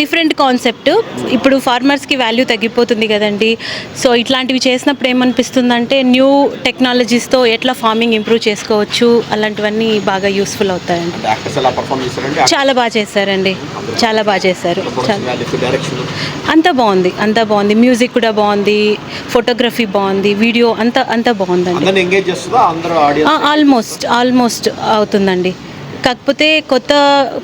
Different concept. ఇప్పుడు ఫార్మర్స్కి value తగ్గిపోతుంది కదండి. సో ఇట్లాంటివి చేసినప్పుడు ఏమనిపిస్తుందంటే న్యూ టెక్నాలజీస్తో ఎట్లా ఫార్మింగ్ ఇంప్రూవ్ చేసుకోవచ్చు అలాంటివన్నీ బాగా యూస్ఫుల్ అవుతాయండి. చాలా బాగా చేశారండి, చాలా బాగా చేశారు. అంతా బాగుంది, మ్యూజిక్ కూడా బాగుంది, ఫోటోగ్రఫీ బాగుంది, వీడియో అంతా బాగుందండి. ఆల్మోస్ట్ అవుతుందండి. కాకపోతే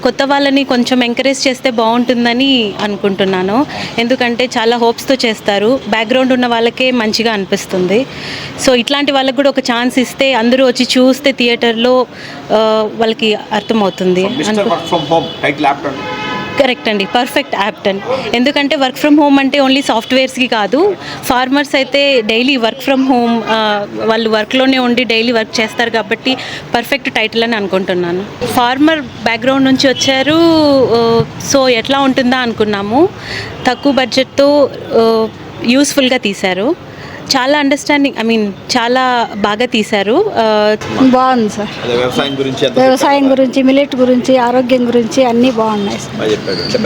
కొత్త వాళ్ళని కొంచెం ఎంకరేజ్ చేస్తే బాగుంటుందని అనుకుంటున్నాను. ఎందుకంటే చాలా హోప్స్తో చేస్తారు, బ్యాక్గ్రౌండ్ ఉన్న వాళ్ళకే మంచిగా అనిపిస్తుంది. సో ఇట్లాంటి వాళ్ళకి కూడా ఒక ఛాన్స్ ఇస్తే అందరూ వచ్చి చూస్తే థియేటర్లో వాళ్ళకి అర్థమవుతుంది. కరెక్ట్ అండి, పర్ఫెక్ట్ యాప్ట్ అండి. ఎందుకంటే వర్క్ ఫ్రమ్ హోమ్ అంటే ఓన్లీ సాఫ్ట్వేర్స్కి కాదు, ఫార్మర్స్ అయితే డైలీ వర్క్ ఫ్రమ్ హోమ్, వాళ్ళు వర్క్లోనే ఉండి డైలీ వర్క్ చేస్తారు కాబట్టి పర్ఫెక్ట్ టైటిల్ అని అనుకుంటున్నాను. ఫార్మర్ బ్యాక్గ్రౌండ్ నుంచి వచ్చారు, సో ఎట్లా ఉంటుందా అనుకున్నాము. తక్కువ బడ్జెట్తో యూస్ఫుల్గా తీశారు. చాలా అండర్స్టాండింగ్, చాలా బాగా తీశారు. బాగుంది సార్. వ్యవసాయం గురించి, మిల్లెట్ గురించి, ఆరోగ్యం గురించి అన్నీ బాగున్నాయి సార్.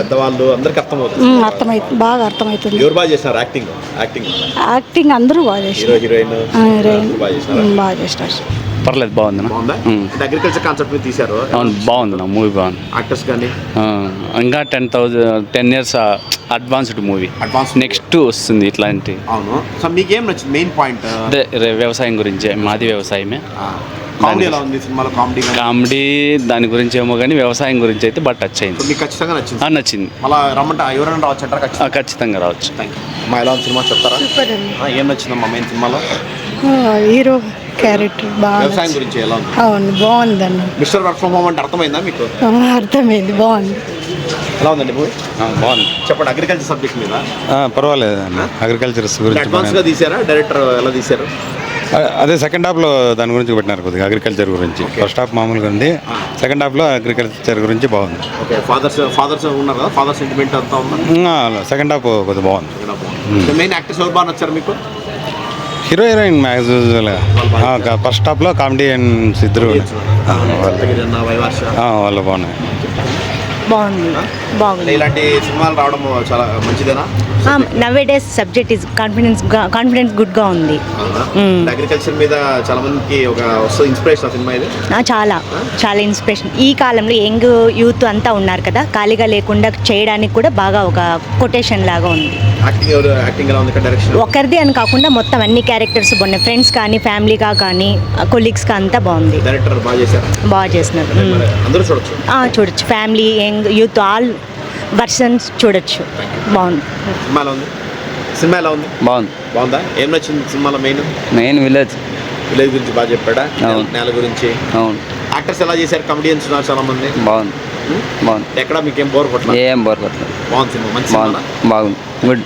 పెద్దవాళ్ళు అందరికీ అర్థమవుతుంది, బాగా అర్థమవుతుంది. యాక్టింగ్ అందరూ బాగా చేశారు. హీరోయిన్ బాగా చేస్తారు. పర్లేదు, బాగుంది. అగ్రికల్చర్ కాన్సెప్ట్ తీశారు. అవును, బాగుంది. మూవీ బాగుంది. యాక్టర్స్ కానీ ఇంకా 10 years అడ్వాన్స్డ్ మూవీ, నెక్స్ట్ వస్తుంది ఇట్లాంటి. అవును. సో మీకేం నచ్చింది మెయిన్ పాయింట్? వ్యవసాయం గురించే, మాది వ్యవసాయమే. కామెడీ ఎలా ఉంది సినిమాలో? కామెడీ దాని గురించి ఏమో కానీ వ్యవసాయం గురించి అయితే బాగా టచ్ అయింది. మీకు ఖచ్చితంగా నచ్చింది? నచ్చింది. మళ్ళీ రమ్మంటే ఎవరైనా రావచ్చు అంటారా? ఖచ్చితంగా రావచ్చు. మా ఎలా ఉంది సినిమా చెప్తారా? ఏం నచ్చిందమ్మా మెయిన్ సినిమాలో? హీరో క్యారెక్టర్ బాగా. వ్యవసాయం గురించి ఎలా ఉంది? అవును, బాగుందండి. మిస్టర్ వర్క్ ఫ్రమ్ హోమ్ అంటే అర్థమైందా మీకు? అర్థమైంది, బాగుంది. ఎలా ఉందండి మూవీ? బాగుంది. చెప్పండి, అగ్రికల్చర్ సబ్జెక్ట్ మీద. పర్వాలేదు అండి, అగ్రికల్చర్ గురించి అడ్వాన్స్గా తీసారా? డైరెక్టర్ ఎలా తీశారు? అదే సెకండ్ హాఫ్లో దాని గురించి పెట్టినారు కొద్దిగా, అగ్రికల్చర్ గురించి. ఫస్ట్ హాఫ్ మామూలుగా ఉంది, సెకండ్ హాఫ్లో అగ్రికల్చర్ గురించి బాగుంది. ఓకే. ఫాదర్స్ ఉన్నారు కదా, ఫాదర్ సెంటిమెంట్ అంతా ఉంది. సెకండ్ హాఫ్ కొద్దిగా బాగుంది. మెయిన్ యాక్టర్స్ ఎవరు బాగా నచ్చారు మీకు? హీరోయిన్ మ్యాక్స్ ఫస్ట్ హాఫ్లో కామెడీ అండ్ ఇద్దరు వాళ్ళు బాగున్నాయి. బాగుంది. ఇలాంటి సినిమాలు రావడం చాలా మంచిదేనా? నవేడేస్ సబ్జెక్ట్ ఇస్ కాన్ఫిడెన్స్ గుడ్గా ఉంది. అగ్రికల్చర్ మీద చాలా మందికి ఒక ఇన్స్పిరేషన్ సినిమా ఇది. చాలా ఇన్స్పిరేషన్. ఈ కాలంలో యంగ్ యూత్ అంతా ఉన్నారు కదా, ఖాళీగా లేకుండా చేయడానికి కూడా బాగా ఒక కొటేషన్ లాగా ఉంది. యాక్టింగ్ ఎలా ఉంది? డైరెక్షన్ ఒకరిది అని కాకుండా మొత్తం అన్ని క్యారెక్టర్స్ బాగున్నాయి. ఫ్రెండ్స్ కానీ, ఫ్యామిలీగా కానీ, కొలీగ్స్ కా అంతా బాగుంది. డైరెక్టర్ బాగా చేశారు. అందరూ చూడొచ్చు. Family, young youth all versions చూడొచ్చు. బాగుంది. సినిమా ఎలా ఉంది? బాగుందా? ఏం నచ్చింది సినిమాలో? మెయిన్ విలేజ్ గురించి బాగా చెప్పాడా? నేల గురించి. అవును. యాక్టర్స్ ఎలా చేశారు? కమెడియన్స్ ఉన్నారు చాలా మంది. బాగుంది. ఎక్కడ మీకేం బోర్ కొట్టలేదు? ఏం బోర్ కొట్టలేదు. బాగుంది సినిమా. మంచి సినిమా. బాగుంది. గుడ్.